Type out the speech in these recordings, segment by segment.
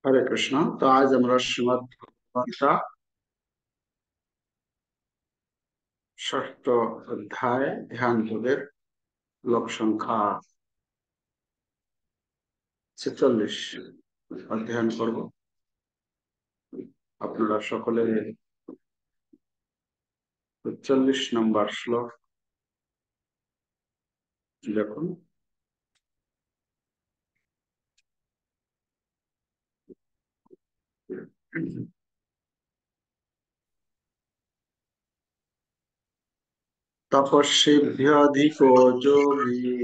হরে কৃষ্ণ। তো আজ আমরা শ্রীমদ্ ভগবদ্গীতা ষষ্ঠ অধ্যায় ধ্যান যোগের শ্লোক সংখ্যা 46 অধ্যয়ন করব। আপনারা সকলে 40 নম্বর শ্লোক দেখুন। তপস্যেভ্যধিকো যোগী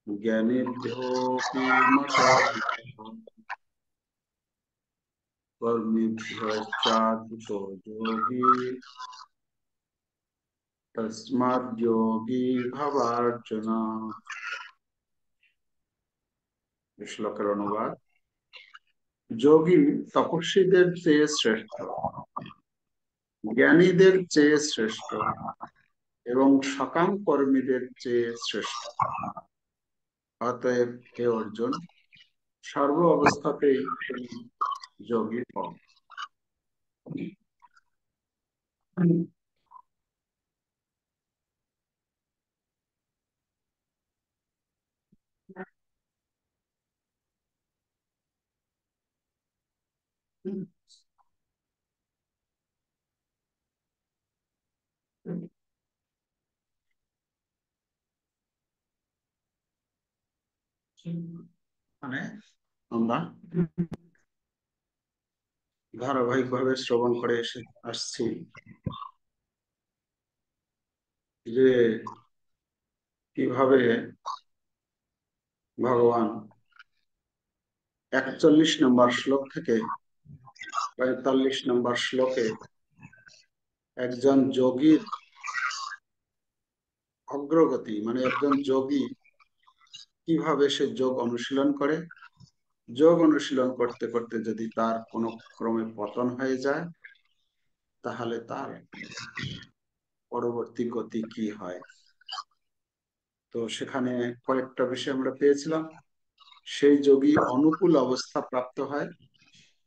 জ্ঞানেভ্যোऽপি মতোধিকঃ কর্মেভ্যশ্চাধিকো যোগী তস্মাৎ যোগী ভবার্জুন। শ্লোকের অনুবাদ: যোগী তপস্বীদের চেয়ে শ্রেষ্ঠ, জ্ঞানীদের চেয়ে শ্রেষ্ঠ এবং সকাম কর্মীদের চেয়ে শ্রেষ্ঠ। অতএব হে অর্জুন, সর্ব অবস্থাতেই তুমি যোগী হও। মানে আমরা ধারাবাহিক ভাবে শ্রবণ করে আসছি যে কিভাবে ভগবান 41 নম্বর শ্লোক থেকে 45 নম্বর শ্লোকে একজন যোগীর অগ্রগতি, মানে একজন যোগী কিভাবে সে যোগ অনুশীলন করে, যোগ অনুশীলন করতে করতে যদি তার কোনো ক্রমে পতন হয়ে যায়, তাহলে তার পরবর্তী গতি কি হয়। তো সেখানে কয়েকটা বিষয় আমরা পেয়েছিলাম। সেই যোগী অনুকূল অবস্থা প্রাপ্ত হয়,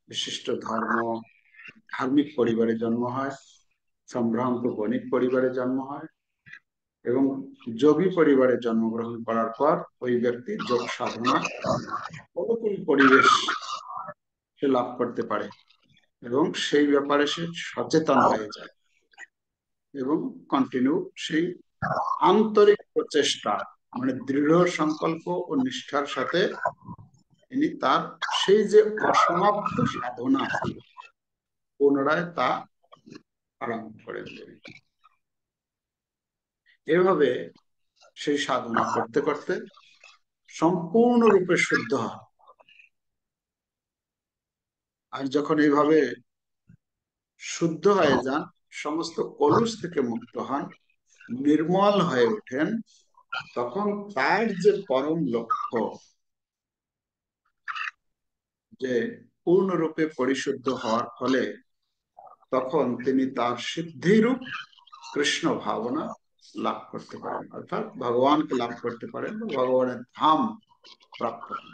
বিশিষ্ট ধার্মিক পরিবারে জন্ম হয়, সম্ভ্রান্ত বণিক পরিবারে জন্ম হয় এবং যোগী পরিবারে জন্মগ্রহণ করার পর ওই ব্যক্তি যোগ সাধনা অনুকূল পরিবেশ সে লাভ করতে পারে এবং সেই ব্যাপারে সে সচেতন হয়ে যায় এবং কন্টিনিউ সেই আন্তরিক প্রচেষ্টা, মানে দৃঢ় সংকল্প ও নিষ্ঠার সাথে তিনি তার সেই যে অসমাপ্ত সাধনা পুনরায় তা আরম্ভ করে দেবেন। এভাবে সেই সাধনা করতে করতে সম্পূর্ণরূপে শুদ্ধ হয়। আর যখন এইভাবে শুদ্ধ হয়ে যান, সমস্ত কলুষ থেকে মুক্ত হন, নির্মল হয়ে ওঠেন, তখন তার যে পরম লক্ষ্য, যে পূর্ণরূপে পরিশুদ্ধ হওয়ার ফলে তখন তিনি তার সিদ্ধিরূপ কৃষ্ণ ভাবনা লাভ করতে পারেন, অর্থাৎ ভগবানকে লাভ করতে পারেন, ভগবানের ধাম প্রাপ্ত হন।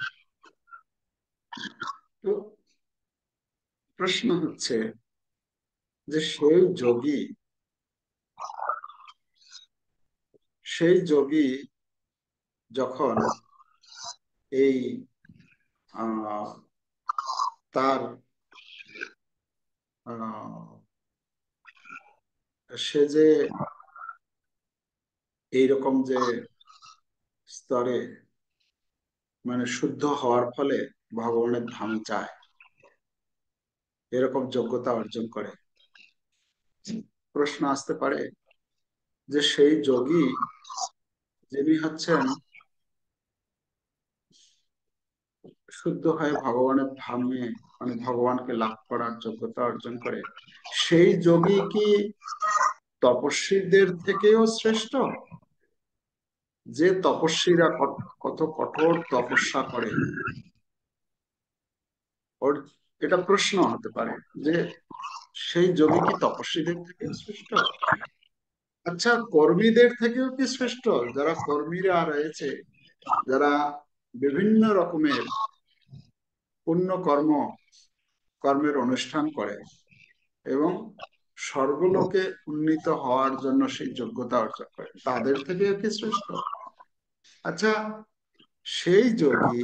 তো প্রশ্ন হচ্ছে যে সেই যোগী যখন এই তার সে যে এইরকম যে স্তরে, মানে শুদ্ধ হওয়ার ফলে ভগবানের ধামে যায়, এরকম যোগ্যতা অর্জন করে, প্রশ্ন আসতে পারে যে সেই যোগী যিনি হচ্ছেন শুদ্ধ হয়ে ভগবানের ধামে, মানে ভগবানকে লাভ করার যোগ্যতা অর্জন করে, সেই যোগী কি তপস্বীদের থেকেও শ্রেষ্ঠ? যে তপস্বীরা কত কঠোর তপস্যা করে, ওর এটা প্রশ্ন হতে পারে যে সেই যোগী কি তপস্বীদের থেকেও শ্রেষ্ঠ? আচ্ছা, কর্মীদের থেকেও কি শ্রেষ্ঠ? যারা কর্মীরা রয়েছে, যারা বিভিন্ন রকমের পুণ্য কর্মের অনুষ্ঠান করে এবং স্বর্গলোকে উন্নীত হওয়ার জন্য সেই যোগ্যতা অর্জন করে, তাদের থেকেও কি শ্রেষ্ঠ? আচ্ছা, সেই যোগী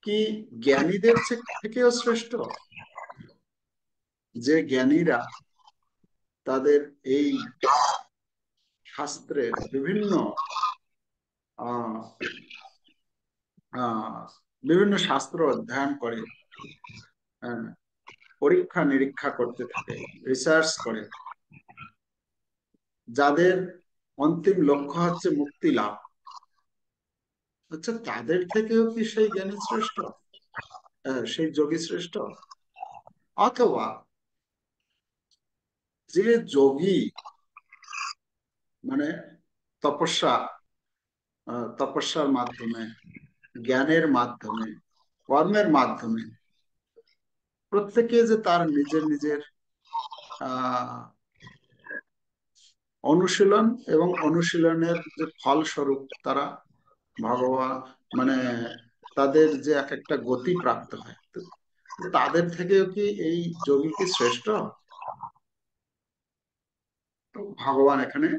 কি জ্ঞানীদের থেকেও শ্রেষ্ঠ? যে জ্ঞানীরা তাদের এই শাস্ত্রের বিভিন্ন আহ আহ বিভিন্ন শাস্ত্র অধ্যয়ন করে, আহ, পরীক্ষা নিরীক্ষা করতে থাকে, রিসার্চ করে, যাদের অন্তিম লক্ষ্য হচ্ছে মুক্তি লাভ, আচ্ছা তাদের থেকেও কি সেই জ্ঞানী শ্রেষ্ঠ? সেই যোগী শ্রেষ্ঠ? অথবা যে যোগী মানে তপস্যা, তপস্যার মাধ্যমে, জ্ঞানের মাধ্যমে, কর্মের মাধ্যমে প্রত্যেকে যে তার নিজের নিজের আহ অনুশীলন এবং অনুশীলনের যে ফলস্বরূপ তারা ভগবান মানে তাদের যে এক একটা গতি প্রাপ্ত হয়, তো তাদের থেকেও কি এই যোগী কি শ্রেষ্ঠ? তো ভগবান এখানে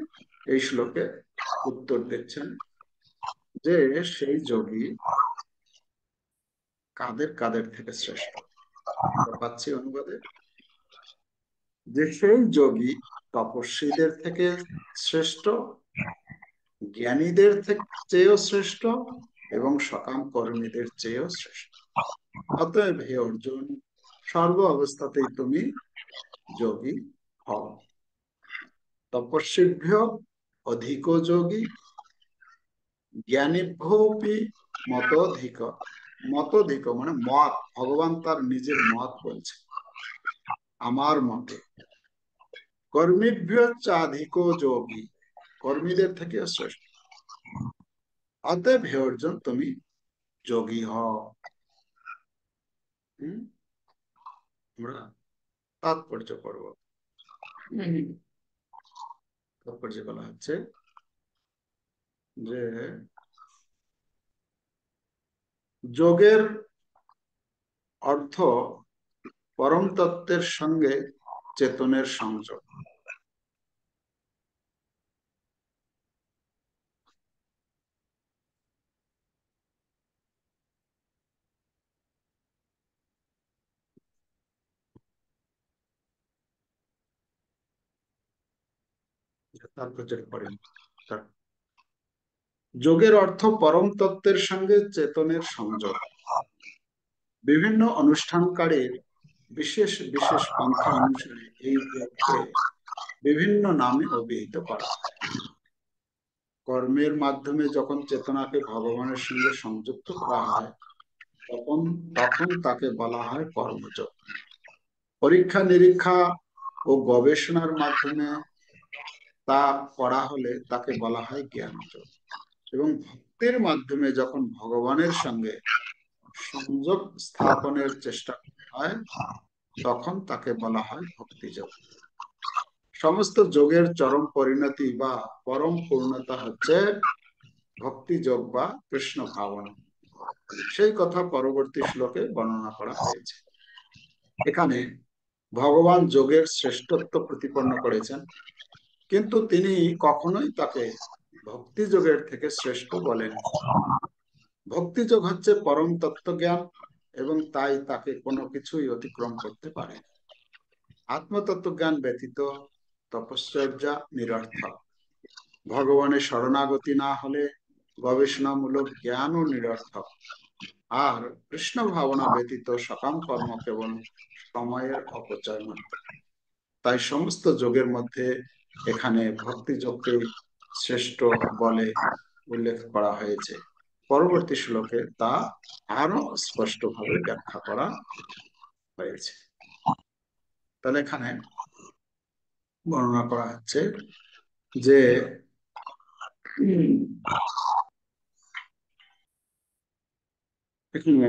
এই শ্লোকে উত্তর দিচ্ছেন যে সেই যোগী কাদের কাদের থেকে শ্রেষ্ঠ। আমরা পাচ্ছি অনুবাদে যে সেই যোগী তপস্বীদের থেকে শ্রেষ্ঠ, জ্ঞানীদের থেকে চেয়েও শ্রেষ্ঠ এবং সকাম কর্মীদের চেয়েও শ্রেষ্ঠ। অতএব হে অর্জুন, সর্ব অবস্থাতেই তুমি যোগী হও। তপস্বীভ্য অধিক যোগী, জ্ঞানীভ্যোপি মতোধিক। মতোধিক মানে মত, ভগবান তার নিজের মত বলছে, আমার মতে। কর্মীভ্য চাধিক যোগী, কর্মীদের থেকে শ্রেষ্ঠ। অতএব হে অর্জুন তুমি যোগী হও। হম, আমরা তাৎপর্য পড়ব। তাৎপর্য বলা হচ্ছে যে যোগের অর্থ পরম তত্ত্বের সঙ্গে চেতনের সংযোগ। তাৎপর্য পড়েন। যোগের অর্থ পরম তত্ত্বের সঙ্গে চেতনের সংযোগ। বিভিন্ন অনুষ্ঠানকারীর বিশেষ বিশেষ পন্থা অনুসারে এই যোগকে বিভিন্ন নামে অভিহিত করা হয়। কর্মের মাধ্যমে যখন চেতনাকে ভগবানের সঙ্গে সংযুক্ত করা হয়, তখন তখন তাকে বলা হয় কর্মযোগ। পরীক্ষা নিরীক্ষা ও গবেষণার মাধ্যমে তা করা হলে তাকে বলা হয় জ্ঞানযোগ। এবং ভক্তির মাধ্যমে যখন ভগবানের সঙ্গে সংযোগ স্থাপনের চেষ্টা করা হয়, তখন তাকে বলা হয় ভক্তিযোগ। সমস্ত যোগের চরম পরিণতি বা পরম পূর্ণতা হচ্ছে ভক্তিযোগ বা কৃষ্ণ ভাবনা। সেই কথা পরবর্তী শ্লোকে বর্ণনা করা হয়েছে। এখানে ভগবান যোগের শ্রেষ্ঠত্ব প্রতিপন্ন করেছেন, কিন্তু তিনি কখনোই তাকে ভক্তিযোগের থেকে শ্রেষ্ঠ বলেন। ভক্তিযোগ হচ্ছে পরম তত্ত্বজ্ঞান এবং তাই তাকে কোনো কিছুই অতিক্রম করতে পারে না। আত্মতত্ত্বজ্ঞান ব্যতীত তপশ্চর্যা নিরর্থক। ভগবানের শরণাগতি না হলে গবেষণামূলক জ্ঞানও নিরর্থক। আর কৃষ্ণ ভাবনা ব্যতীত সকাম কর্ম কেবল সময়ের অপচয় মাত্র। তাই সমস্ত যোগের মধ্যে এখানে ভক্তি যোগকে শ্রেষ্ঠ বলে উল্লেখ করা হয়েছে। পরবর্তী শ্লোকে তা আরো স্পষ্টভাবে ব্যাখ্যা করা হয়েছে। তাহলে এখানে বর্ণনা করা হচ্ছে যে এখানে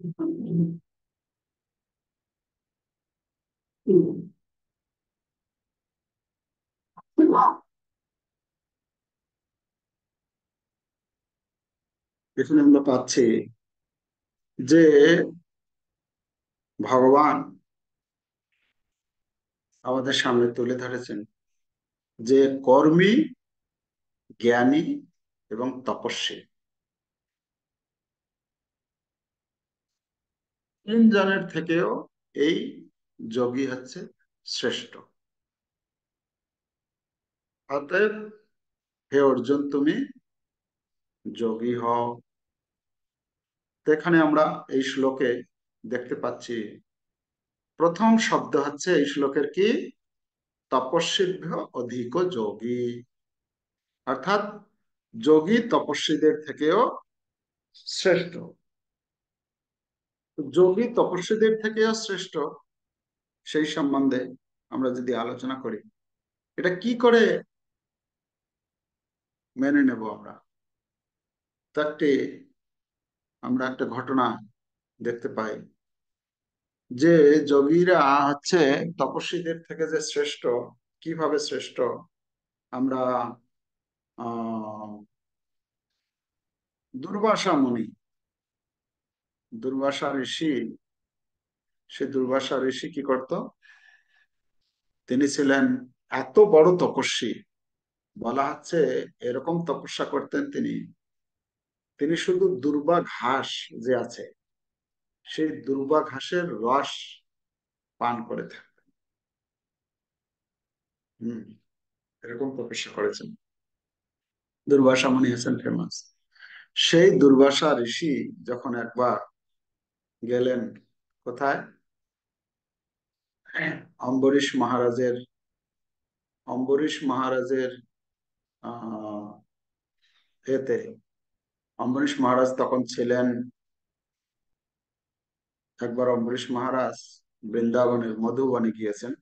এখানে আমরা পাচ্ছি যে ভগবান আমাদের সামনে তুলে ধরেছেন যে কর্মী, জ্ঞানী এবং তপস্বী তিনজনের থেকেও এই যোগী হচ্ছে শ্রেষ্ঠ। অতএব হে অর্জুন, তুমি যোগী হও। তো এখানে আমরা এই শ্লোকে দেখতে পাচ্ছি প্রথম শব্দ হচ্ছে এই শ্লোকের কি, তপস্বীভ্য অধিক যোগী, অর্থাৎ যোগী তপস্বীদের থেকেও শ্রেষ্ঠ। যোগী তপস্বীদের থেকেও শ্রেষ্ঠ সেই সম্বন্ধে আমরা যদি আলোচনা করি, এটা কি করে মেনে নেব আমরা? তারটি আমরা একটা ঘটনা দেখতে পাই যে যোগীরা হচ্ছে তপস্বীদের থেকে যে শ্রেষ্ঠ, কিভাবে শ্রেষ্ঠ আমরা আহ দুর্বাসা মুনি, দুর্বাসা ঋষি, সে দুর্বাসা ঋষি কি করত, তিনি ছিলেন এত বড় তপস্বী, বলা হচ্ছে এরকম তপস্যা করতেন তিনি, তিনি শুধু দুর্বা ঘাস যে আছে সেই দুর্বা ঘাসের রস পান করে থাকতেন। হম, এরকম তপস্যা করেছেন দুর্বাসা মুনি, হয়েছেন ফেমাস। সেই দুর্বাসা ঋষি যখন একবার গেলেন কোথায়, অম্বরীশ মহারাজের, অম্বরীশ মহারাজের আহ এতে, অম্বরীশ মহারাজ তখন ছিলেন, একবার অম্বরীশ মহারাজ বৃন্দাবনের মধুবনে গিয়েছেন।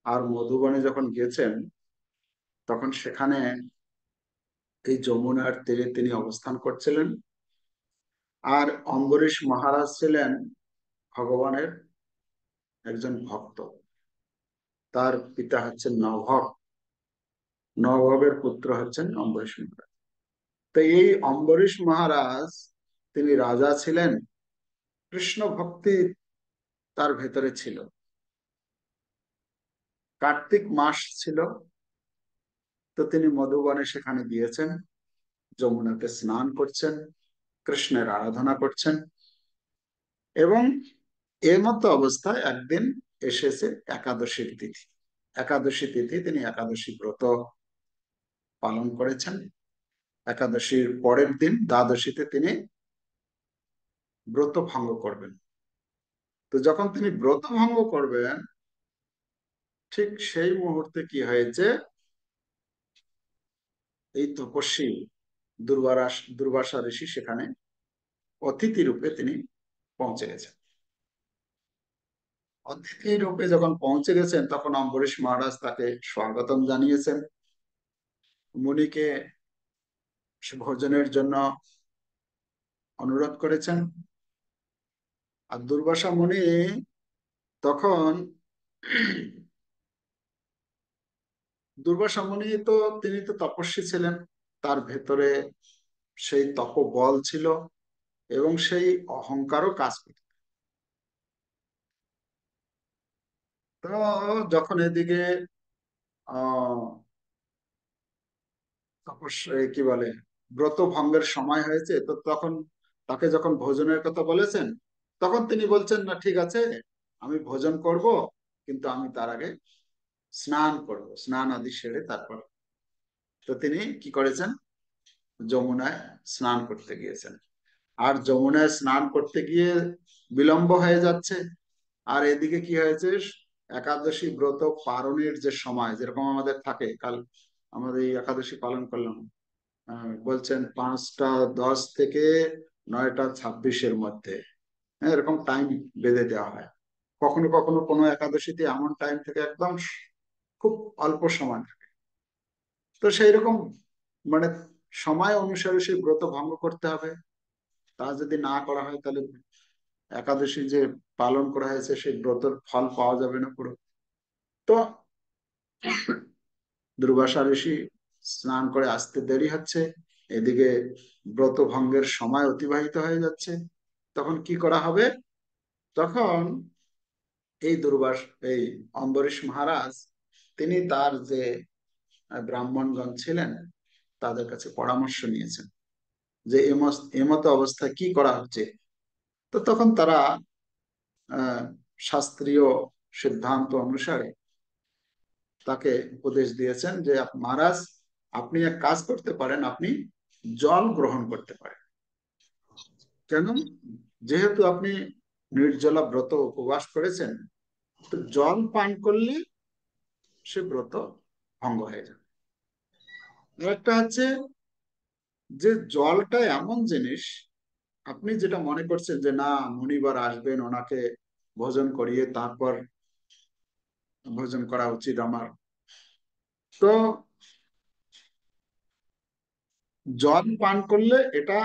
আর মধুবনে যখন গিয়েছেন তখন সেখানে এই যমুনার তীরে তিনি অবস্থান করছিলেন। আর অম্বরীশ মহারাজ ছিলেন ভগবানের একজন ভক্ত, তার পিতা হচ্ছেন নভগ, নভগের পুত্র হচ্ছেন অম্বরীশ মহারাজ। তো এই অম্বরীশ মহারাজ তিনি রাজা ছিলেন, কৃষ্ণ ভক্তি তার ভেতরে ছিল। কার্তিক মাস ছিল, তো তিনি মধুবনে সেখানে গিয়েছেন, যমুনাতে স্নান করছেন, কৃষ্ণের আরাধনা করছেন। এবং এর মতো অবস্থায় একদিন এসেছে একাদশীর তিথি। একাদশী তিথি তিনি একাদশী ব্রত পালন করেছেন। একাদশীর পরের দিন দ্বাদশীতে তিনি ব্রত ভঙ্গ করবেন। তো যখন তিনি ব্রত ভঙ্গ করবেন, ঠিক সেই মুহূর্তে কি হয়েছে, এই তপস্বী দুর্বাসা ঋষি সেখানে অতিথি রূপে তিনি পৌঁছে গেছেন। অতিথি রূপে যখন পৌঁছে গেছেন তখন অম্বরীশ মহারাজ তাকে স্বাগতম জানিয়েছেন, মুনিকে ভোজনের জন্য অনুরোধ করেছেন। আর দুর্বাসা মুনি তখন, দুর্বাসা মুনি তো তিনি তো তপস্বী ছিলেন, তার ভেতরে সেই তপবল ছিল এবং সেই অহংকারও কাজ করত। তো যখন এদিকে আহ তপস্যা কি বলে ব্রত ভঙ্গের সময় হয়েছে, তো তখন তাকে যখন ভোজনের কথা বলেছেন, তখন তিনি বলছেন না ঠিক আছে, আমি ভোজন করব, কিন্তু আমি তার আগে স্নান করব, স্নান আদি সেরে তারপর। তো তিনি কি করেছেন, যমুনায় স্নান করতে গিয়েছেন। আর যমুনায় স্নান করতে গিয়ে বিলম্ব হয়ে যাচ্ছে। আর এদিকে কি হয়েছে, একাদশী ব্রত পালনের যে সময় যেরকম আমাদের থাকে, কাল আমাদের এই একাদশী পালন করলাম, বলছেন 5টা 10 থেকে 9টা 26-এর মধ্যে, হ্যাঁ, এরকম টাইম বেঁধে দেওয়া হয়। কখনো কখনো কোনো একাদশীতে এমন টাইম থেকে একদম খুব অল্প সময় থাকে। তো সেই রকম মানে সময় অনুসারে সেই ব্রত ভঙ্গ করতে হবে, তা যদি না করা হয় তাহলে একাদশী যে পালন করা হয়েছে সেই ব্রতের ফল পাওয়া যাবে না পুরো। তো দুর্বাসা ঋষি স্নান করে আসতে দেরি হচ্ছে, এদিকে ব্রত ভঙ্গের সময় অতিবাহিত হয়ে যাচ্ছে। তখন কি করা হবে? তখন এই দুর্বাস এই অম্বরীশ মহারাজ তিনি তার যে ব্রাহ্মণগণ ছিলেন তাদের কাছে পরামর্শ নিয়েছেন যে এমতো অবস্থায় কি করা হচ্ছে। তো তখন তারা আহ শাস্ত্রীয় সিদ্ধান্ত অনুসারে তাকে উপদেশ দিয়েছেন যে মহারাজ, আপনি এক কাজ করতে পারেন, আপনি জল গ্রহণ করতে পারেন। কেন? যেহেতু আপনি নির্জলা ব্রত উপবাস করেছেন, তো জল পান করলে সে ব্রত ভঙ্গ হয়ে যাবে। একটা হচ্ছে যে জলটা এমন জিনিস, আপনি যেটা মনে করছেন যে না মুনিবার আসবেন, ওনাকে ভোজন করিয়ে তারপর ভোজন করা উচিত আমার, তো জল পান করলে এটা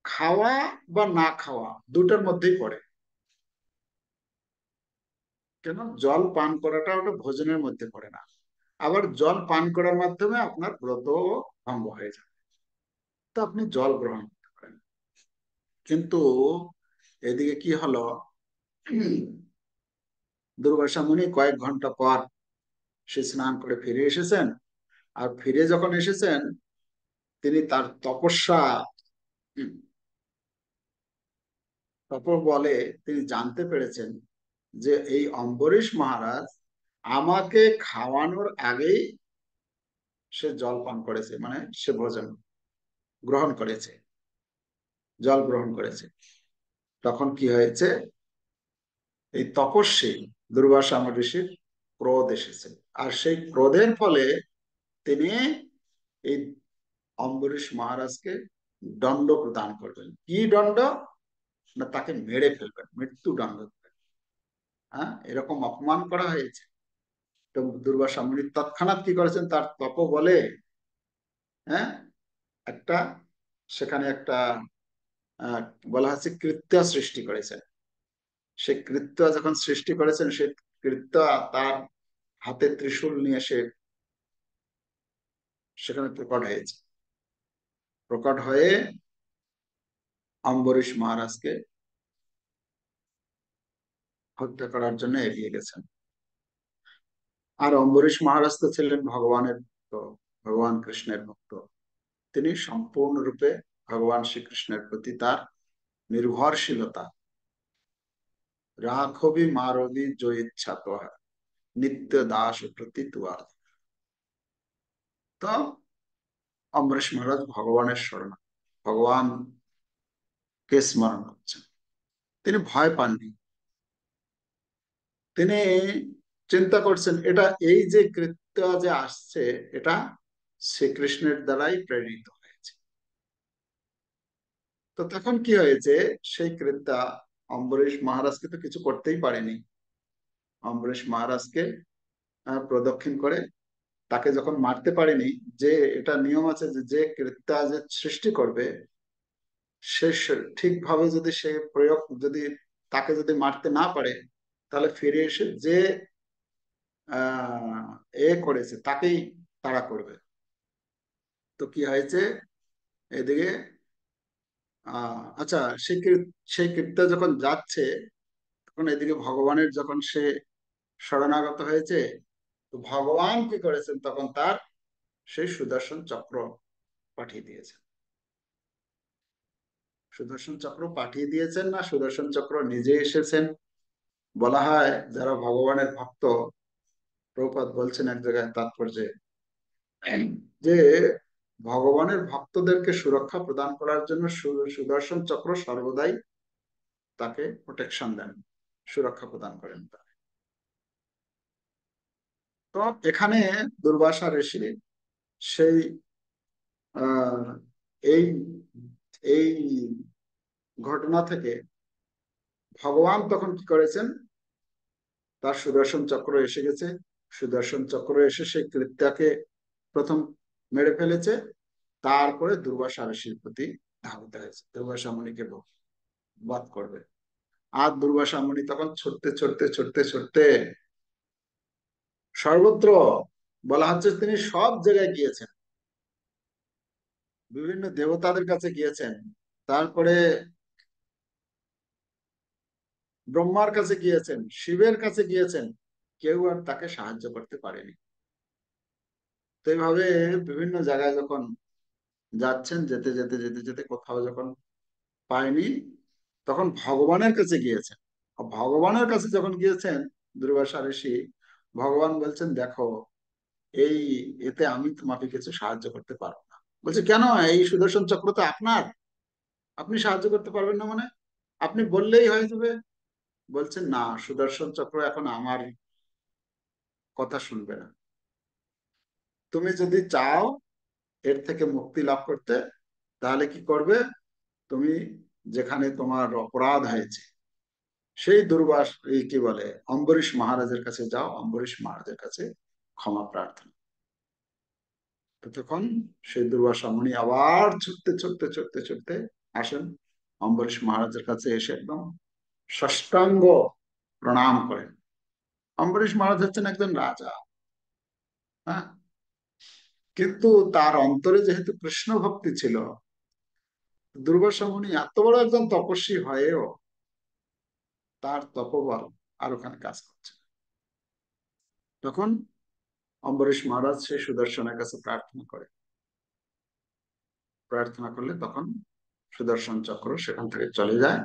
খাওয়া বা না খাওয়া দুটোর মধ্যেই পড়ে। কেন? জল পান করাটা ওটা ভোজনের মধ্যে পড়ে না। আবার জল পান করার মাধ্যমে আপনার ব্রত ভঙ্গ হয়ে যায়। তো আপনি জল গ্রহণ করতে পারেন। কিন্তু এদিকে কি হলো, দুর্বাসা মুনি কয়েক ঘন্টা পর সে স্নান করে ফিরে এসেছেন। আর ফিরে যখন এসেছেন, তিনি তার তপস্যা বলে তিনি জানতে পেরেছেন যে এই অম্বরীশ মহারাজ আমাকে খাওয়ানোর আগেই সে জল পান করেছে, মানে সে ভোজন গ্রহণ করেছে, জল গ্রহণ করেছে। তখন কি হয়েছে? এই তপস্বী দুর্বাসা ঋষির ক্রোধ এসেছে। আর সেই ক্রোধের ফলে তিনি এই অম্বরীশ মহারাজকে দণ্ড প্রদান করবেন। কি দণ্ড? না, তাকে মেরে ফেলবেন, মৃত্যুদণ্ড দেবেন। হ্যাঁ, এরকম অপমান করা হয়েছে। তো দুর্বাসা মুনি তৎক্ষণাৎ কি করেছেন, তার তপ বলে হ্যাঁ একটা সেখানে একটা বলা হচ্ছে কৃত্য সৃষ্টি করেছেন। সে কৃত্য যখন সৃষ্টি করেছেন, সে কৃত্য তার হাতে ত্রিশূল নিয়ে সে সেখানে প্রকট হয়েছে। প্রকট হয়ে অম্বরীশ মহারাজকে হত্যা করার জন্য এগিয়ে গেছেন। আর অম্বরীশ মহারাজ তো ছিলেন ভগবানের ভক্ত, ভগবান কৃষ্ণের ভক্ত। তিনি সম্পূর্ণরূপে ভগবান শ্রীকৃষ্ণের প্রতি তার নির্ভরশীলতা, রাঘবি মারবি জয়িচ্ছা তোহার নিত্য দাস প্রতি তুয়ার। তো অম্বরীশ মহারাজ ভগবানের শরণ, ভগবানকে স্মরণ করছেন। তিনি ভয় পাননি। তিনি চিন্তা করছেন এটা এই যে কৃত্য যে আসছে, এটা শ্রীকৃষ্ণের দ্বারাই প্রেরিত হয়েছে। তো তখন কি হয়েছে, সেই কৃত্যা অম্বরীশ মহারাজকে তো কিছু করতেই পারেনি। অম্বরীশ মহারাজকে প্রদক্ষিণ করে তাকে যখন মারতে পারেনি, যে এটা নিয়ম আছে যে যে কৃত্যা যে সৃষ্টি করবে সে ঠিকভাবে যদি সে প্রয়োগ যদি তাকে যদি মারতে না পারে, তাহলে ফিরে এসে যে আহ করেছে তাকেই তাড়া করবে। তো কি হয়েছে, এদিকে আচ্ছা, সেই কৃত্য যখন যাচ্ছে, তখন এদিকে ভগবানের যখন সে শরণাগত হয়েছে, তো ভগবান কি করেছেন, তখন তার সেই সুদর্শন চক্র পাঠিয়ে দিয়েছেন। সুদর্শন চক্র পাঠিয়ে দিয়েছেন না সুদর্শন চক্র নিজে এসেছেন? বলা হয় যারা ভগবানের ভক্ত, প্রভুপাদ বলছেন এক জায়গায় তাৎপর্যে যে ভগবানের ভক্তদেরকে সুরক্ষা প্রদান করার জন্য সুদর্শন চক্র সর্বদাই তাকে প্রোটেকশন দেন, সুরক্ষা প্রদান করেন তাকে। তো এখানে দুর্বাসা ঋষি সেই আহ এই এই ঘটনা থেকে ভগবান তখন কি করেছেন, তার সুদর্শন চক্র এসে গেছে। সুদর্শন চক্র এসে সেই কৃত্যাকে প্রথম মেরে ফেলেছে। তারপরে দুর্বাসা ঋষির প্রতি ধাবিত হয়েছে, দুর্বাসা মুনিকে বধ করবে। আর দুর্বাসা মুনি তখন ছুটতে ছুটতে ছুটতে ছুটতে সর্বত্র, বলা হচ্ছে তিনি সব জায়গায় গিয়েছেন, বিভিন্ন দেবতাদের কাছে গিয়েছেন, তারপরে ব্রহ্মার কাছে গিয়েছেন, শিবের কাছে গিয়েছেন, কেউ আর তাকে সাহায্য করতে পারেনি। তো এইভাবে বিভিন্ন জায়গায় যখন যাচ্ছেন, যেতে যেতে যেতে যেতে কোথাও যখন পায়নি, তখন ভগবানের কাছে গিয়েছেন। ভগবানের কাছে যখন গিয়েছেন দুর্বাসা ঋষি, ভগবান বলছেন দেখো, এই এতে আমি তোমাকে কিছু সাহায্য করতে পারবো না। বলছে কেন? এই সুদর্শন চক্র তো আপনার, আপনি সাহায্য করতে পারবেন না মানে? আপনি বললেই হয়ে যাবে। বলছেন না, সুদর্শন চক্র এখন আমার কথা শুনবে না। তুমি যদি চাও এর থেকে মুক্তি লাভ করতে, তাহলে কি করবে? তুমি যেখানে তোমার অপরাধ হয়েছে, সেই দুর্বাস, এই কি বলে, অম্বরীশ মহারাজের কাছে যাও, অম্বরীশ মহারাজের কাছে ক্ষমা প্রার্থনা। তো তখন সেই দুর্বাসা মুনি আবার ছুটতে ছুটতে ছুটতে ছুটতে আসেন অম্বরীশ মহারাজের কাছে, এসে একদম সাষ্টাঙ্গ প্রণাম করেন। অম্বরীশ মহারাজ হচ্ছেন একজন রাজা, হ্যাঁ, কিন্তু তার অন্তরে যেহেতু কৃষ্ণ ভক্তি ছিল, দুর্বাসা মুনি এত বড় একজন তপস্বী হয়েও তার তপবল আর ওখানে কাজ করছে না। তখন অম্বরীশ মহারাজ সেই সুদর্শনের কাছে প্রার্থনা করে, প্রার্থনা করলে তখন সুদর্শন চক্র সেখান থেকে চলে যায়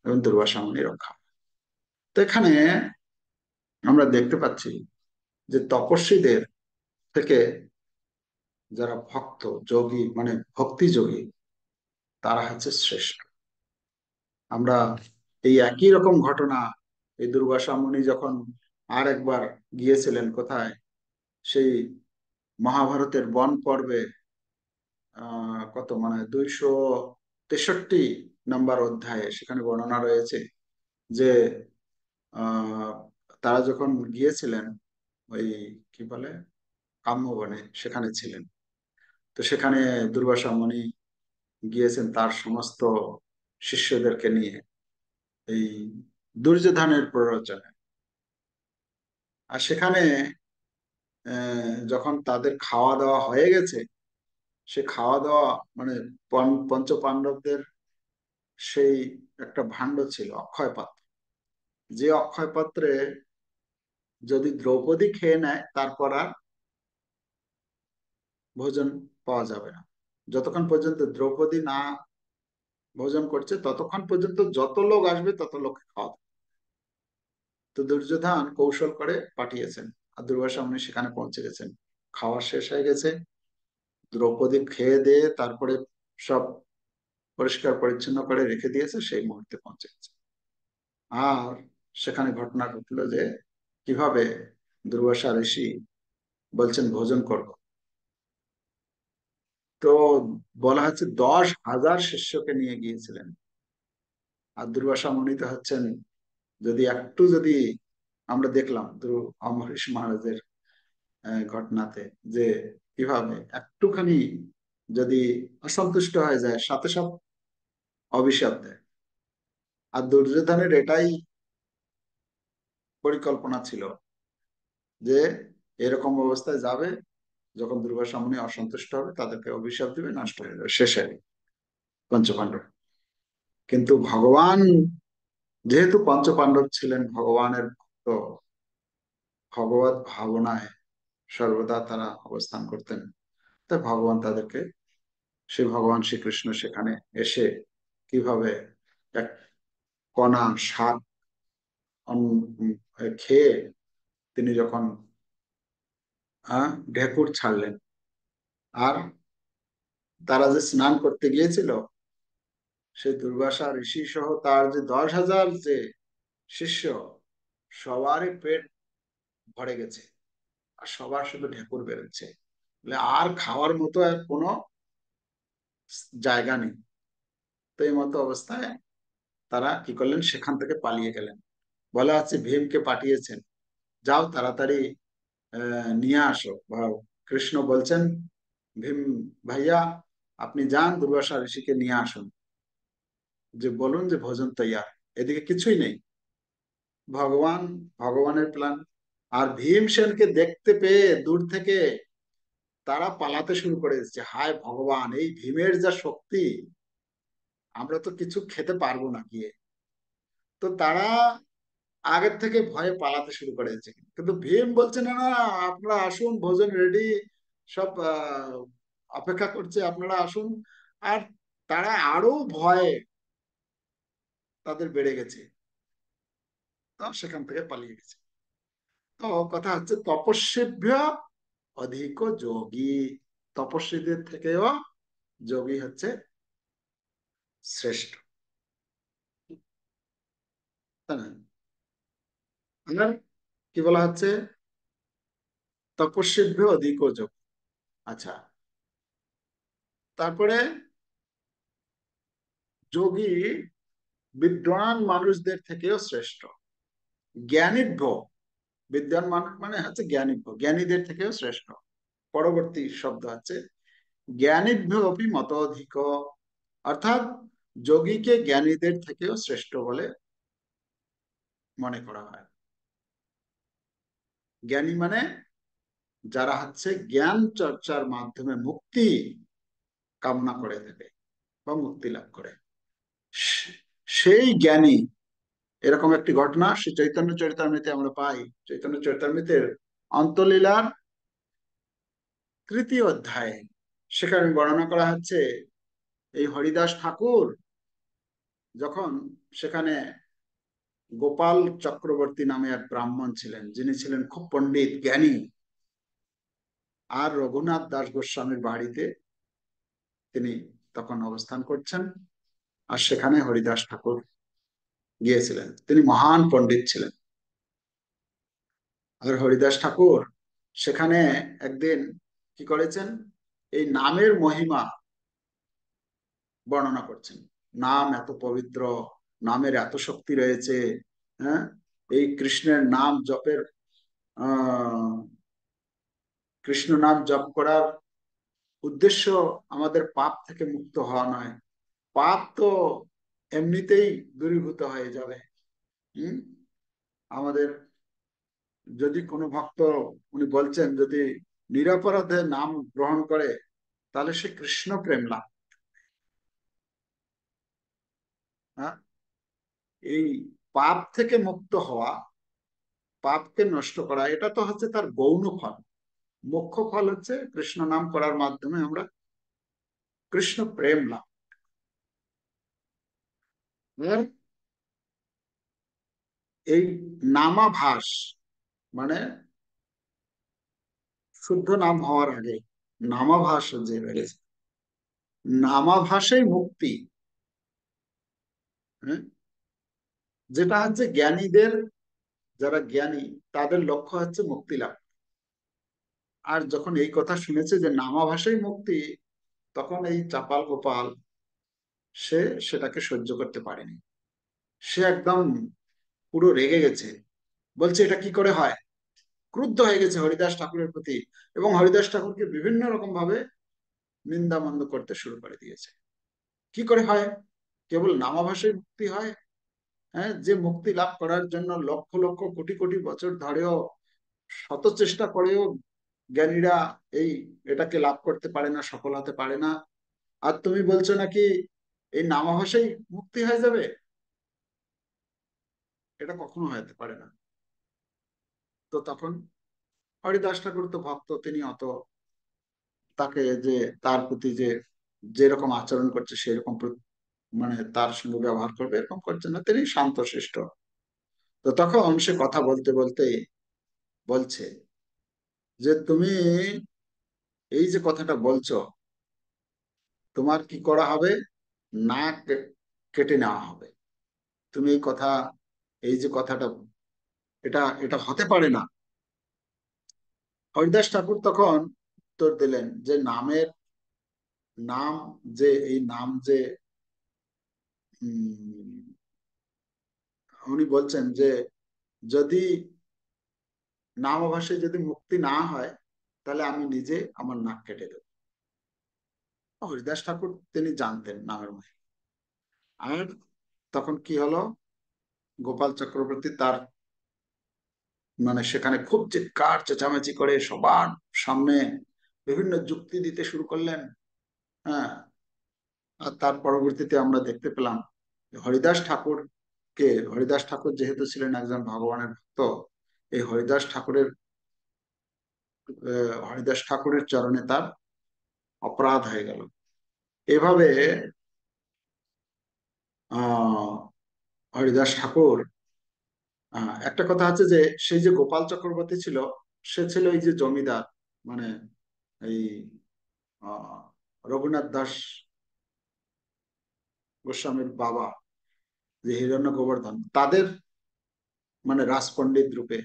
এবং দুর্বাসা মুনি রক্ষা হয়। তো এখানে আমরা দেখতে পাচ্ছি যে তপস্বীদের থেকে যারা ভক্ত যোগী, মানে ভক্তি যোগী, তারা হচ্ছে শ্রেষ্ঠ। আমরা এই একই রকম ঘটনা, এই দুর্বাসা মুনি যখন আর একবার গিয়েছিলেন কোথায়, সেই মহাভারতের বন পর্বে, কত মানে 263 নম্বর অধ্যায়ে সেখানে বর্ণনা রয়েছে যে আহ তারা যখন গিয়েছিলেন ওই কি বলে কাম্যবনে, সেখানে ছিলেন। তো সেখানে দুর্বাসা মুনি গিয়েছেন তার সমস্ত শিষ্যদেরকে নিয়ে এই দুর্যোধনের প্ররোচনায়। আর সেখানে যখন তাদের খাওয়া দাওয়া হয়ে গেছে, সে খাওয়া দাওয়া মানে পঞ্চ পাণ্ডবদের সেই একটা ভাণ্ড ছিল, অক্ষয় পাত্র। যে অক্ষয় পাত্রে যদি দ্রৌপদী খেয়ে নেয়, তারপর আর ভোজন পাওয়া যাবে না। যতক্ষণ পর্যন্ত দ্রৌপদী না ভোজন করছে, ততক্ষণ পর্যন্ত যত লোক আসবে তত লোককে খাওয়া দাওয়া। তো দুর্যোধন কৌশল করে পাঠিয়েছেন, আর দুর্বাসা মুনি সেখানে পৌঁছে গেছেন। খাওয়া শেষ হয়ে গেছে, দ্রৌপদী খেয়ে দিয়ে তারপরে সব পরিষ্কার পরিচ্ছন্ন করে রেখে দিয়েছে, সেই মুহূর্তে পৌঁছে গেছে। আর সেখানে ঘটনা ঘটলো যে কিভাবে দুর্বাসা ঋষি বলছেন ভোজন করব। তো বলা হচ্ছে 10,000 শিষ্যকে নিয়ে গিয়েছিলেন। আর দুর্বাসা মুনি তো হচ্ছেন, যদি একটু যদি আমরা দেখলাম অম্বরীশ মহারাজের ঘটনাতে, যে কিভাবে একটুখানি যদি অসন্তুষ্ট হয়ে যায়, সাথে সাথে অভিশাপ দেয়। আর দুর্যোধনের এটাই পরিকল্পনা ছিল যে এরকম অবস্থায় যাবে, যখন দুর্বাসা মুনি অসন্তুষ্ট হবে তাদেরকে অভিশাপ দিবে, নষ্ট হয়ে যাবে, শেষ হয়ে যাবে পঞ্চপাণ্ডব। কিন্তু ভগবান, যেহেতু পঞ্চপাণ্ডব ছিলেন ভগবানের ভক্ত, ভগবত ভাবনায় সর্বদা তারা অবস্থান করতেন, তাই ভগবান তাদেরকে, সে ভগবান শ্রীকৃষ্ণ সেখানে এসে কিভাবে এক কণা শাক খেয়ে তিনি যখন ঢেকুর ছাড়লেন, আর তারা যে স্নান করতে গিয়েছিল, সেই দুর্বাসা ঋষি সহ তার যে 10,000 যে শিষ্য, সবারই পেট ভরে গেছে, আর সবার শুধু ঢেকুর বেরোচ্ছে, বলে আর খাওয়ার মতো আর কোনো জায়গা নেই। তো এই মতো অবস্থায় তারা কি করলেন, সেখান থেকে পালিয়ে গেলেন। বলা হচ্ছে ভীমকে পাঠিয়েছেন, যাও তাড়াতাড়ি নিয়ে আসো। বা কৃষ্ণ বলছেন, ভীম ভাইয়া, আপনি যান দুর্বাসা ঋষিকে নিয়ে আসুন, যে বলুন যে ভোজন তৈয়ার। এদিকে কিছুই নেই, ভগবান, ভগবানের প্ল্যান। আর ভীমসেনকে দেখতে পেয়ে দূর থেকে তারা পালাতে শুরু করে দিচ্ছে, হায় ভগবান, এই ভীমের যা শক্তি, আমরা তো কিছু খেতে পারবো না গিয়ে। তো তারা আগের থেকে ভয়ে পালাতে শুরু করে দিচ্ছে, কিন্তু ভীম বলছে না না, আপনারা আসুন, ভোজন রেডি, সব অপেক্ষা করছে, আপনারা আসুন। আর তারা আরো ভয়ে তাদের বেড়ে গেছে, তো সেখান থেকে পালিয়ে গেছে। তো কথা হচ্ছে তপস্বীভ্য অধিক যোগী, তপস্বীদের থেকেও যোগী হচ্ছে শ্রেষ্ঠ, তাই না? আর কি বলা হচ্ছে, তপস্বীভ্য অধিক যোগ। আচ্ছা, তারপরে যোগী বিদ্বান মানুষদের থেকেও শ্রেষ্ঠ, জ্ঞানীভ্য, বিদ্বান মানুষ মানে হচ্ছে জ্ঞানীভ্য, জ্ঞানীদের থেকেও শ্রেষ্ঠ। পরবর্তী শব্দ আছে জ্ঞানীভ্য অপি মত অধিক, অর্থাৎ যোগীকে জ্ঞানীদের থেকেও শ্রেষ্ঠ বলে মনে করা হয়। জ্ঞানী মানে যারা হচ্ছে জ্ঞান চর্চার মাধ্যমে মুক্তি কামনা করে থাকে বা মুক্তি লাভ করে, সেই জ্ঞানী। এরকম একটি ঘটনা শ্রী চৈতন্য চরিতামৃতে আমরা পাই। চৈতন্য চরিতামৃতের অন্তলীলার 3য় অধ্যায়ে সেখানে বর্ণনা করা হচ্ছে, এই হরিদাস ঠাকুর যখন সেখানে, গোপাল চক্রবর্তী নামে এক ব্রাহ্মণ ছিলেন, যিনি ছিলেন খুব পণ্ডিত জ্ঞানী, আর রঘুনাথ দাস গোস্বামীর বাড়িতে তিনি তখন অবস্থান করছেন। আর সেখানে হরিদাস ঠাকুর গিয়েছিলেন, তিনি মহান পণ্ডিত ছিলেন। আর হরিদাস ঠাকুর সেখানে একদিন কি করেছেন, এই নামের মহিমা বর্ণনা করছেন। নাম এত পবিত্র, নামের এত শক্তি রয়েছে। হ্যাঁ, এই কৃষ্ণের নাম জপের, আহ কৃষ্ণ নাম জপ করার উদ্দেশ্য আমাদের পাপ থেকে মুক্ত হওয়া নয়, পাপ তো এমনিতেই দূরীভূত হয়ে যাবে। হম, আমাদের যদি কোনো ভক্ত, উনি বলছেন, যদি নিরপরাধে নাম গ্রহণ করে তাহলে সে কৃষ্ণ প্রেম লাভ। হ্যাঁ, এই পাপ থেকে মুক্ত হওয়া, পাপকে নষ্ট করা, এটা তো হচ্ছে তার গৌণ ফল। মুখ্য ফল হচ্ছে কৃষ্ণ নাম করার মাধ্যমে আমরা কৃষ্ণ প্রেম লাভ। আর এই নামাভাস মানে শুদ্ধ নাম হওয়ার আগে নামাভাস যে বেড়েছে, নামাভাসেই মুক্তি। হ্যাঁ, যেটা হচ্ছে জ্ঞানীদের, যারা জ্ঞানী তাদের লক্ষ্য হচ্ছে মুক্তি লাভ। আর যখন এই কথা শুনেছে যে নামাভাসেই মুক্তি, তখন এই চাপাল গোপাল সে সেটাকে সহ্য করতে পারেনি। সে একদম পুরো রেগে গেছে, বলছে এটা কি করে হয়, ক্রুদ্ধ হয়ে গেছে হরিদাস ঠাকুরের প্রতি, এবং হরিদাস ঠাকুরকে বিভিন্ন রকম ভাবে নিন্দামন্দ করতে শুরু করে দিয়েছে। কি করে হয়, কেবল নামাভাসে মুক্তি হয়? হ্যাঁ, যে মুক্তি লাভ করার জন্য লক্ষ লক্ষ কোটি কোটি বছর ধরেও শত চেষ্টা করেও জ্ঞানীরা এই এটাকে লাভ করতে পারে না, সফল হতে পারে না। আর তুমি বলছো নাকি এই নামাভাসেই মুক্তি হয়ে যাবে? এটা কখনো হতে পারে না। তো তখন হরিদাস ঠাকুর তো ভক্ত, তিনি অত, তাকে যে তার প্রতি যে যেরকম আচরণ করছে সেরকম মানে তার সঙ্গে ব্যবহার করবে এরকম করছে না, তিনি শান্তশিষ্ট। তো তখন সে কথা বলতে বলতে বলছে যে তুমি এই যে কথাটা বলছো, তোমার কি করা হবে, নাক কেটে নেওয়া হবে। তুমি এই কথা, এই যে কথাটা, এটা এটা হতে পারে না। হরিদাস ঠাকুর তখন উত্তর দিলেন যে নামের, নাম যে এই নাম যে, উম, উনি বলছেন যে যদি নামাভাসে যদি মুক্তি না হয় তাহলে আমি নিজে আমার নাক কেটে দেব। হরিদাস ঠাকুর তিনি জানতেন নামের মহিমা। আর তখন কি হলো, গোপাল চক্রবর্তী তার মানে সেখানে খুব চিৎকার চেঁচামেচি করে সবার সামনে বিভিন্ন যুক্তি দিতে শুরু করলেন। হ্যাঁ, আর তার পরবর্তীতে আমরা দেখতে পেলাম হরিদাস ঠাকুর কে, হরিদাস ঠাকুর যেহেতু ছিলেন একজন ভগবানের ভক্ত, এই হরিদাস ঠাকুরের চরণে তার অপরাধ হয়ে গেল। এভাবে আহ হরিদাস ঠাকুর, একটা কথা আছে যে সেই যে গোপাল চক্রবর্তী ছিল, সে ছিল এই যে জমিদার, মানে এই আহ রঘুনাথ দাস গোস্বামীর বাবা, যে হিরণ্য গোবর্ধন, তাদের মানে রাজপণ্ডিত রূপে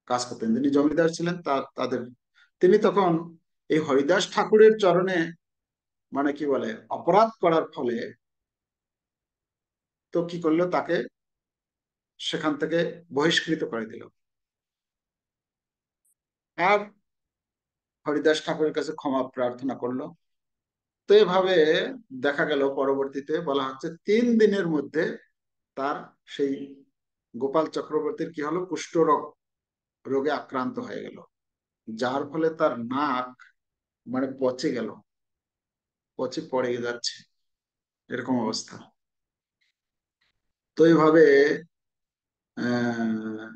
কাজ করতেন। যিনি জমিদার ছিলেন তাদের, তিনি তখন এই হরিদাস ঠাকুরের চরণে মানে কি বলে অপরাধ করার ফলে তো কি করলো, তাকে সেখান থেকে বহিষ্কৃত করে দিল। আর হরিদাস ঠাকুরের কাছে ক্ষমা প্রার্থনা করলো। তো এভাবে দেখা গেল পরবর্তীতে বলা হচ্ছে 3 দিনের মধ্যে তার সেই গোপাল চক্রবর্তীর কি হলো, কুষ্ঠরোগ রোগে আক্রান্ত হয়ে গেল, যার ফলে তার নাক মানে পচে গেল, পচে পড়ে যাচ্ছে, এরকম অবস্থা। তো এইভাবে আহ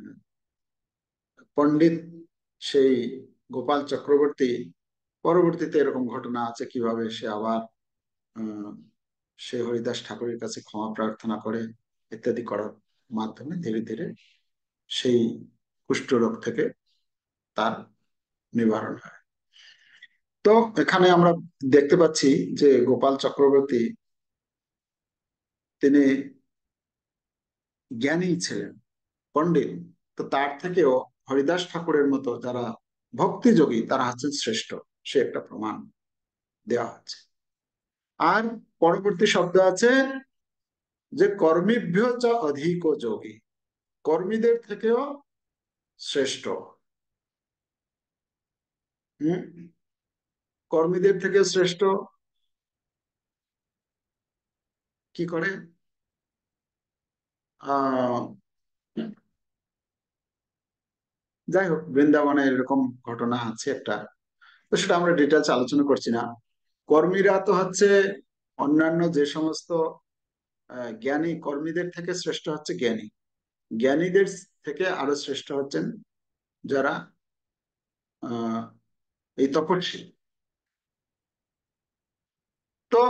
পণ্ডিত সেই গোপাল চক্রবর্তী, পরবর্তীতে এরকম ঘটনা আছে কিভাবে সে আবার আহ, সে হরিদাস ঠাকুরের কাছে ক্ষমা প্রার্থনা করে ইত্যাদি করার মাধ্যমে ধীরে ধীরে সেই কুষ্ঠরোগ থেকে তার নিবারণ হয়। তো এখানে আমরা দেখতে পাচ্ছি যে গোপাল চক্রবর্তী তিনি জ্ঞানী ছিলেন, পণ্ডিত। তো তার থেকেও হরিদাস ঠাকুরের মতো যারা ভক্তিযোগী তারা হচ্ছেন শ্রেষ্ঠ, সে একটা প্রমাণ দেওয়া হচ্ছে। আর পরবর্তী শব্দ আছে যে কর্মীভ্য চ অধিক যোগী, কর্মীদের থেকেও শ্রেষ্ঠ। হম, কর্মীদের থেকে শ্রেষ্ঠ কি করে? আহ যাই হোক, বৃন্দাবনে এরকম ঘটনা আছে একটা, তো সেটা আমরা ডিটেলস আলোচনা করছি না। কর্মীরা তো হচ্ছে অন্যান্য যে সমস্ত জ্ঞানী, কর্মীদের থেকে শ্রেষ্ঠ হচ্ছে জ্ঞানী, জ্ঞানীদের থেকে আরো শ্রেষ্ঠ হচ্ছেন যারা আহ এই তপস্বী। তো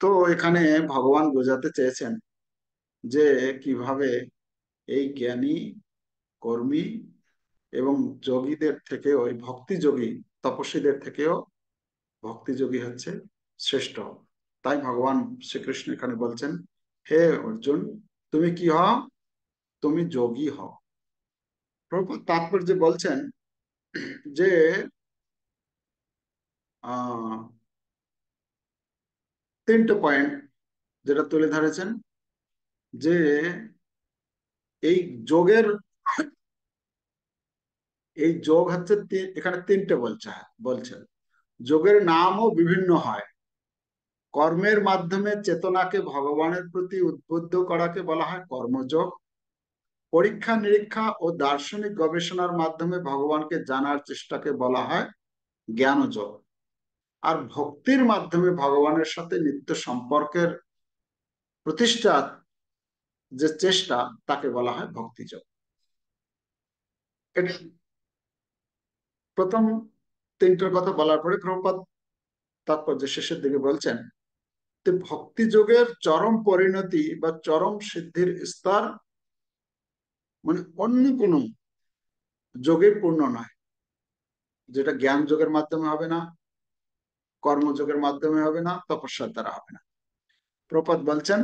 তো এখানে ভগবান বোঝাতে চেয়েছেন যে কিভাবে এই জ্ঞানী, কর্মী এবং যোগীদের থেকেও, ওই ভক্তিযোগী তপস্বীদের থেকেও ভক্তিযোগী হচ্ছে শ্রেষ্ঠ। তাই ভগবান শ্রীকৃষ্ণ এখানে বলছেন, হে অর্জুন, তুমি কি হও, তুমি যোগী হও। প্রভুপাদ তাৎপর্যে বলছেন যে আহ 3টে পয়েন্ট যেটা তুলে ধরেছেন, যে এই যোগের, এই যোগ হচ্ছে এখানে 3টে বলছেন। যোগের নামও বিভিন্ন হয়। কর্মের মাধ্যমে চেতনাকে ভগবানের প্রতি উদ্বুদ্ধ করাকে বলা হয় কর্মযোগ। পরীক্ষা নিরীক্ষা ও দার্শনিক গবেষণার মাধ্যমে ভগবানকে জানার চেষ্টাকে বলা হয় জ্ঞানযোগ। আর ভক্তির মাধ্যমে ভগবানের সাথে নিত্য সম্পর্কের প্রতিষ্ঠার যে চেষ্টা, তাকে বলা হয় ভক্তিযোগ। এটা প্রথম 3টের কথা বলার পরে প্রভুপাদ তাৎপর্য শেষের দিকে বলছেন যে ভক্তিযোগের চরম পরিণতি বা চরম সিদ্ধির স্তর মানে অন্য কোনো যোগে পূর্ণ নয়, যেটা জ্ঞান যোগের মাধ্যমে হবে না, কর্মযোগের মাধ্যমে হবে না, তপস্যার দ্বারা হবে না। প্রপাত বলছেন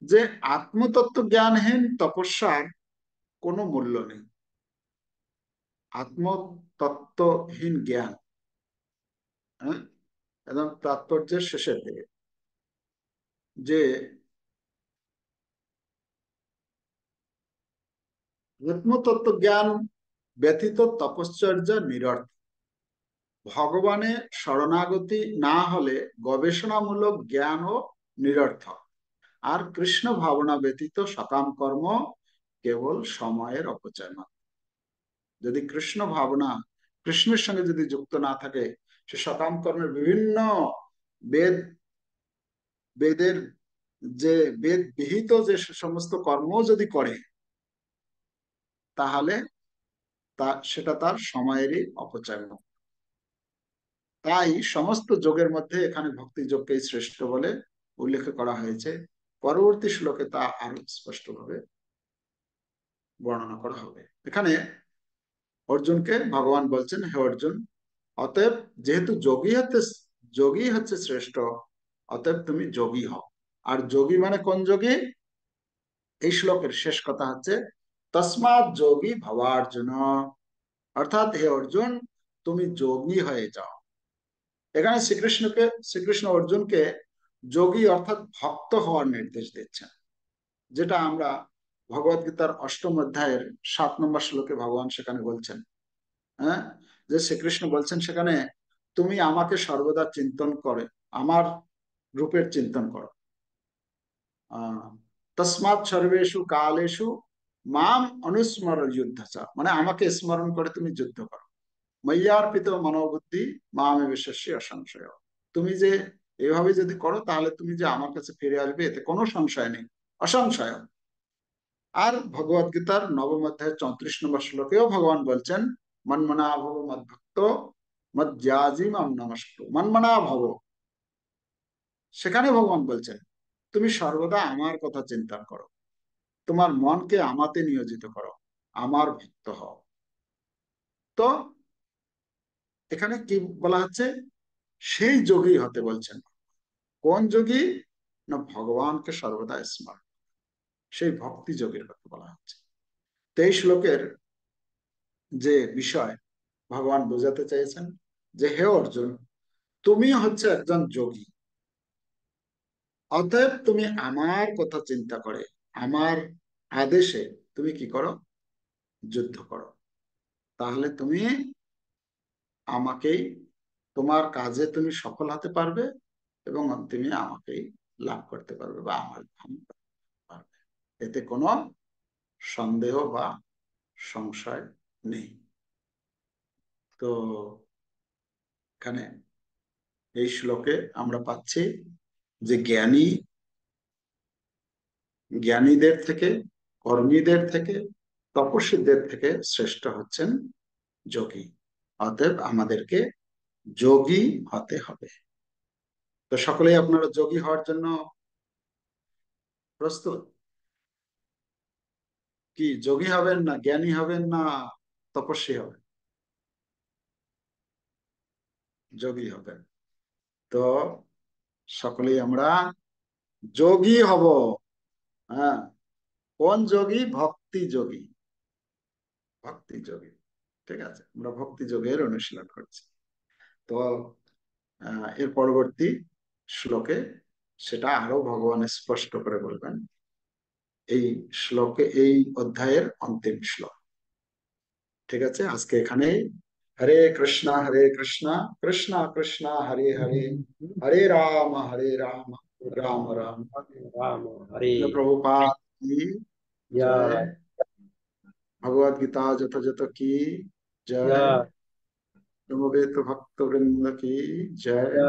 যে আত্মতত্ত্ব জ্ঞানহীন তপস্যার কোনো মূল্য নেই। আত্মতত্ত্বহীন জ্ঞান, হ্যাঁ, একদম তাৎপর্যের শেষের দিকে, যে আত্মতত্ত্ব জ্ঞান ব্যতীত তপশ্চর্যা নিরর্থক। ভগবানে শরণাগতি না হলে গবেষণামূলক জ্ঞানও নিরর্থক। আর কৃষ্ণ ভাবনা ব্যতীত সকাম কর্ম কেবল সময়ের অপচয় মাত্র। যদি কৃষ্ণ ভাবনা কৃষ্ণের সঙ্গে যদি যুক্ত না থাকে, সে সকাম কর্মের বিভিন্ন বেদ বেদের যে বেদ বিহিত যে সমস্ত কর্ম যদি করে, তাহলে সেটা তার সময়েরই অপচয়। তাই সমস্ত যোগের মধ্যে এখানে ভক্তি যোগকেই শ্রেষ্ঠ বলে উল্লেখ করা হয়েছে। পরবর্তী শ্লোকে তা আরো স্পষ্টভাবে বর্ণনা করা হবে। এখানে অর্জুনকে ভগবান বলছেন, হে অর্জুন, অতএব যেহেতু যোগী হচ্ছে শ্রেষ্ঠ, অতএব তুমি যোগী হও। আর যোগী মানে কোন যোগী? এই শ্লোকের শেষ কথা হচ্ছে তসমাৎ যোগী ভবার্জুন, অর্থাৎ হে অর্জুন, তুমি যোগী হয়ে যাও। এখানে শ্রীকৃষ্ণ অর্জুনকে যোগী অর্থাৎ ভক্ত হওয়ার নির্দেশ দিচ্ছেন, যেটা আমরা ভগবত গীতার 8ম অধ্যায়ের 7 নম্বর শ্লোকে ভগবান সেখানে বলছেন। হ্যাঁ, যে শ্রীকৃষ্ণ বলছেন সেখানে, তুমি আমাকে সর্বদা চিন্তন করে, আমার রূপের চিন্তন করো। তসমাৎ সর্বেষু কালেষু মাম অনুস্মর যুদ্ধা, মানে আমাকে স্মরণ করে তুমি যুদ্ধ করো। ময়্যার্পিত মনোবুদ্ধি মামে বিশ্বাসী অসংশয়। তুমি যে এভাবে যদি করো, তাহলে তুমি যে আমার কাছে ফিরে আসবে, এতে কোনো সংশয় নেই, অসংশয়। আর ভগবত গীতার 9ম অধ্যায়ের 34 নম্বর শ্লোকেও ভগবান বলছেন, মন্মনা ভব মদ্ভক্ত মজ্জাজি মাম নমস্ক। মন্মনা ভব, সেখানে ভগবান বলছেন তুমি সর্বদা আমার কথা চিন্তা করো, তোমার মনকে আমাতে নিয়োজিত করো, আমার ভক্ত হও। তো এখানে কি বলা হচ্ছে? সেই যোগী হতে বলছেন। কোন যোগী? না, ভগবানকে সর্বদা স্মরণ, সেই ভক্তি যোগের কথা বলা হচ্ছে। 23 শ্লোকের যে বিষয় ভগবান বোঝাতে চাইছেন, যে হে অর্জুন, তুমি হচ্ছে একজন যোগী, অতএব তুমি আমার কথা চিন্তা করে আমার আদেশে তুমি কি করো? যুদ্ধ করো। তাহলে তুমি আমাকেই, তোমার কাজে তুমি সফল হতে পারবে, এবং তুমি আমাকেই লাভ করতে পারবে বা আমার ধাম করতে পারবে। এতে কোনো সন্দেহ বা সংশয় নেই। তো এখানে এই শ্লোকে আমরা পাচ্ছি যে জ্ঞানীদের থেকে, কর্মীদের থেকে, তপস্বীদের থেকে শ্রেষ্ঠ হচ্ছেন যোগী। অতএব আমাদেরকে যোগী হতে হবে। তো সকলেই আপনারা যোগী হওয়ার জন্য প্রস্তুত? কি যোগী হবেন, না জ্ঞানী হবেন, না তপস্বী হবেন? যোগী হবেন। তো সকলেই আমরা যোগী হব। হ্যাঁ, কোন যোগী? ভক্তি যোগী। ভক্তি যোগী। ঠিক আছে, আমরা ভক্তি যোগের অনুশীলন করছি। তো এর পরবর্তী শ্লোকে সেটা আরো ভগবান স্পষ্ট করে বলবেন। এই শ্লোকে, এই অধ্যায়ের অন্তিম শ্লোক। ঠিক আছে, আজকে এখানে হরে কৃষ্ণ কৃষ্ণ কৃষ্ণ হরে হরে, হরে রাম রাম রাম। राम हरे। प्रभुपाद की जय। या भगवद गीता যথাযথ की जय। या समवेत भक्त वृंद की जय। या